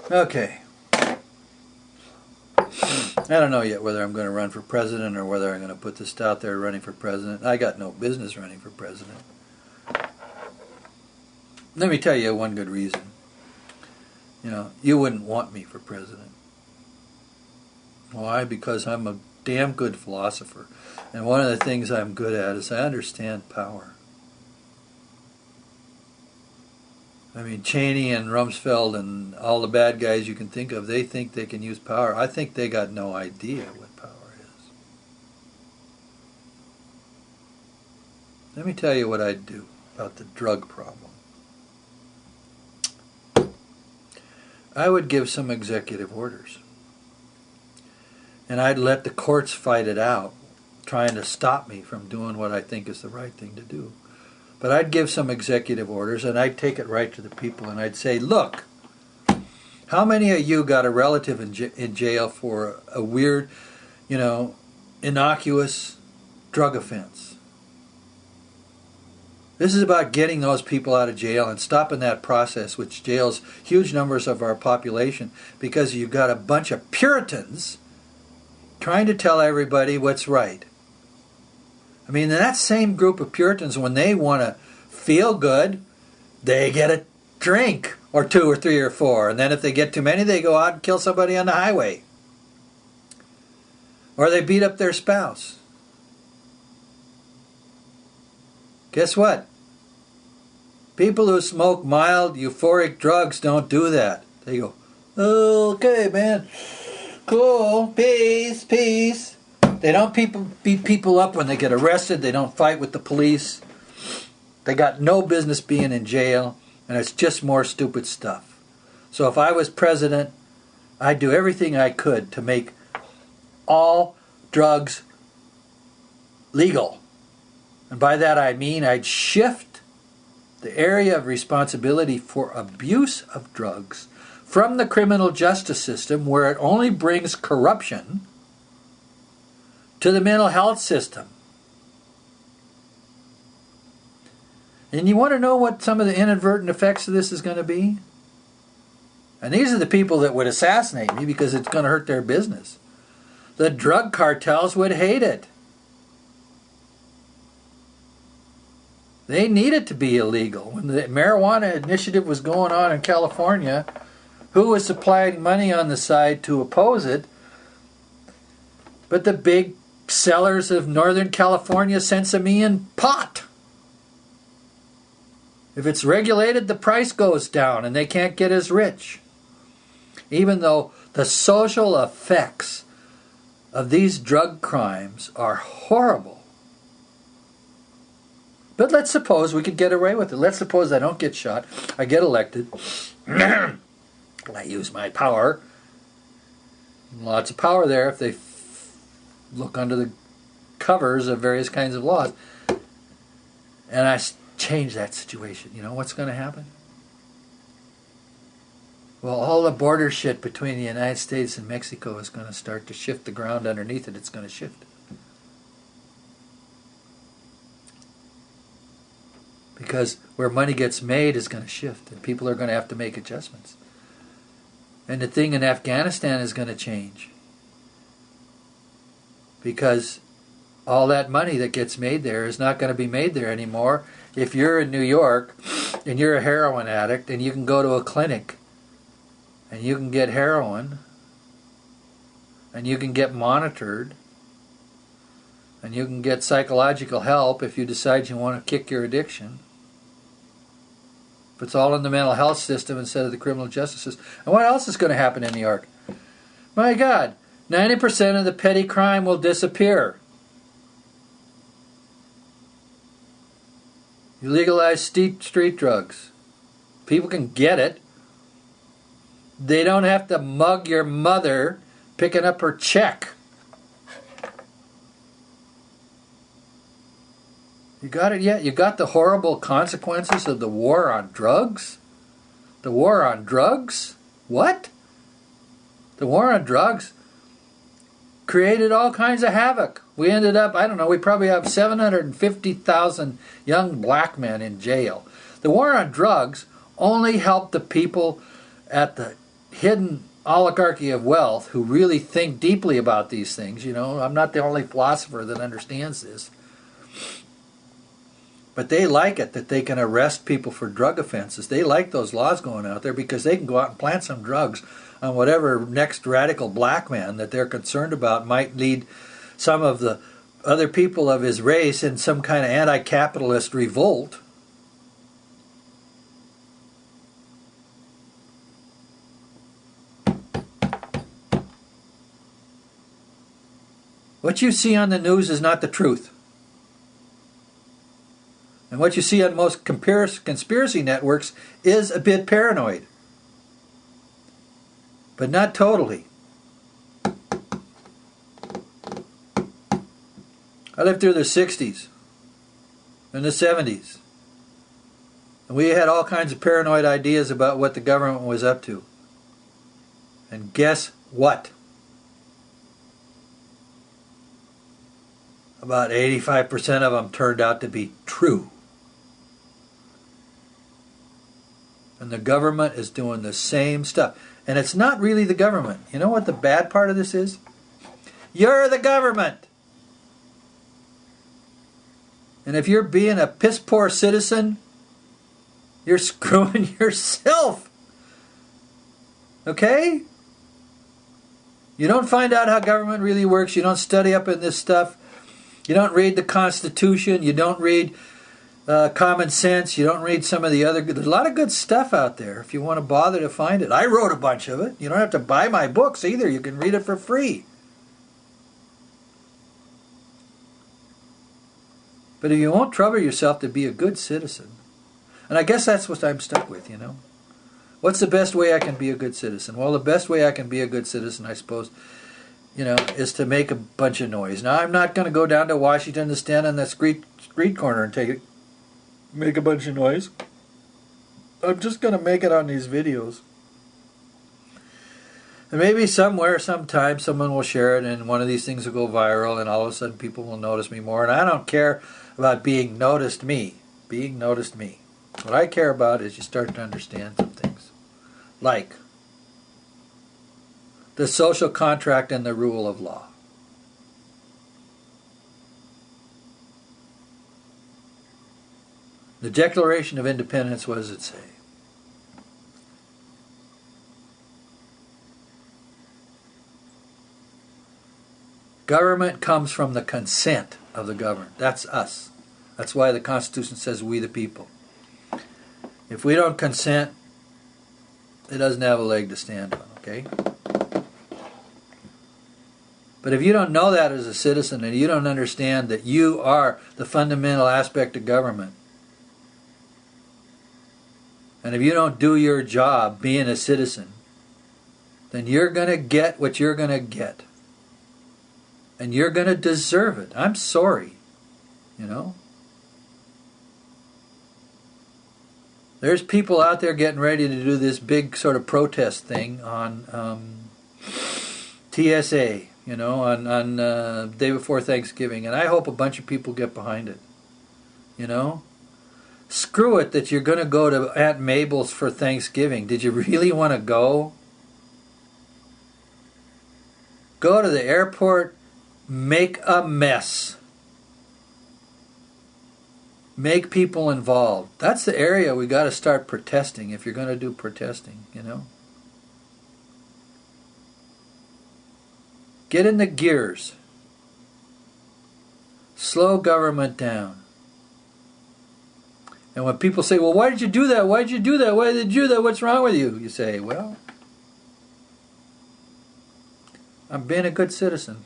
Okay. I don't know yet whether I'm going to run for president or whether I'm going to put this out there running for president. I got no business running for president. Let me tell you one good reason. You wouldn't want me for president. Why? Because I'm a damn good philosopher. And one of the things I'm good at is I understand power. I mean, Cheney and Rumsfeld and all the bad guys you can think of, they think they can use power. I think they got no idea what power is. Let me tell you what I'd do about the drug problem. I would give some executive orders. And I'd let the courts fight it out, trying to stop me from doing what I think is the right thing to do. But I'd give some executive orders, and I'd take it right to the people, and I'd say, look, how many of you got a relative in jail for a weird, innocuous drug offense? This is about getting those people out of jail and stopping that process, which jails huge numbers of our population, because you've got a bunch of Puritans trying to tell everybody what's right. I mean, that same group of Puritans, when they want to feel good, they get a drink or 2 or 3 or 4. And then if they get too many, they go out and kill somebody on the highway. Or they beat up their spouse. Guess what? People who smoke mild, euphoric drugs don't do that. They go, okay, man. Cool. Peace, peace. They don't beat people up when they get arrested. They don't fight with the police. They got no business being in jail. And it's just more stupid stuff. So if I was president, I'd do everything I could to make all drugs legal. And by that I mean I'd shift the area of responsibility for abuse of drugs from the criminal justice system, where it only brings corruption, to the mental health system. And you want to know what some of the inadvertent effects of this is going to be? And these are the people that would assassinate me because it's going to hurt their business. The drug cartels would hate it. They need it to be illegal. When the marijuana initiative was going on in California, who was supplying money on the side to oppose it? But the big sellers of Northern California Sensimian pot. If it's regulated, the price goes down and they can't get as rich. Even though the social effects of these drug crimes are horrible. But let's suppose we could get away with it. Let's suppose I don't get shot. I get elected. I use my power. Lots of power there if they look under the covers of various kinds of laws. And I change that situation. You know what's going to happen? Well, all the border shit between the United States and Mexico is going to start to shift the ground underneath it. It's going to shift. Because where money gets made is going to shift, and people are going to have to make adjustments. And the thing in Afghanistan is going to change. Because all that money that gets made there is not going to be made there anymore. If you're in New York and you're a heroin addict and you can go to a clinic and you can get heroin and you can get monitored and you can get psychological help if you decide you want to kick your addiction. If it's all in the mental health system instead of the criminal justice system. And what else is going to happen in New York? My God, 90% of the petty crime will disappear. You legalize street drugs. People can get it. They don't have to mug your mother picking up her check. You got it yet? You got the horrible consequences of the war on drugs? The war on drugs? What? The war on drugs created all kinds of havoc. We ended up, we probably have 750,000 young black men in jail. The war on drugs only helped the people at the hidden oligarchy of wealth who really think deeply about these things. You know, I'm not the only philosopher that understands this. But they like it that they can arrest people for drug offenses. They like those laws going out there because they can go out and plant some drugs on whatever next radical black man that they're concerned about might lead some of the other people of his race in some kind of anti-capitalist revolt. What you see on the news is not the truth. And what you see on most conspiracy networks is a bit paranoid. But not totally. I lived through the 60s and the 70s. And we had all kinds of paranoid ideas about what the government was up to. And guess what? About 85% of them turned out to be true. And the government is doing the same stuff. And it's not really the government. You know what the bad part of this is? You're the government. And if you're being a piss poor citizen, you're screwing yourself. Okay? You don't find out how government really works. You don't study up in this stuff. You don't read the Constitution. You don't read Common Sense. You don't read some of the other... There's a lot of good stuff out there if you want to bother to find it. I wrote a bunch of it. You don't have to buy my books either. You can read it for free. But if you won't trouble yourself to be a good citizen, and I guess that's what I'm stuck with, you know. What's the best way I can be a good citizen? Well, the best way I can be a good citizen, I suppose, you know, is to make a bunch of noise. Now, I'm not going to go down to Washington to stand on that street corner and make a bunch of noise. I'm just going to make it on these videos. And maybe somewhere, sometime, someone will share it and one of these things will go viral and all of a sudden people will notice me more. And I don't care about being noticed me. Being noticed me. What I care about is you start to understand some things. Like the social contract and the rule of law. The Declaration of Independence, what does it say? Government comes from the consent of the governed. That's us. That's why the Constitution says we the people. If we don't consent, it doesn't have a leg to stand on, okay? But if you don't know that as a citizen and you don't understand that you are the fundamental aspect of government, and if you don't do your job being a citizen, then you're going to get what you're going to get. And you're going to deserve it. I'm sorry, you know. There's people out there getting ready to do this big sort of protest thing on TSA, you know, on day before Thanksgiving. And I hope a bunch of people get behind it, you know. Screw it that you're going to go to Aunt Mabel's for Thanksgiving. Did you really want to go? Go to the airport. Make a mess. Make people involved. That's the area we got to start protesting if you're going to do protesting, you know. Get in the gears. Slow government down. And when people say, well, why did you do that? Why did you do that? Why did you do that? What's wrong with you? You say, well, I'm being a good citizen.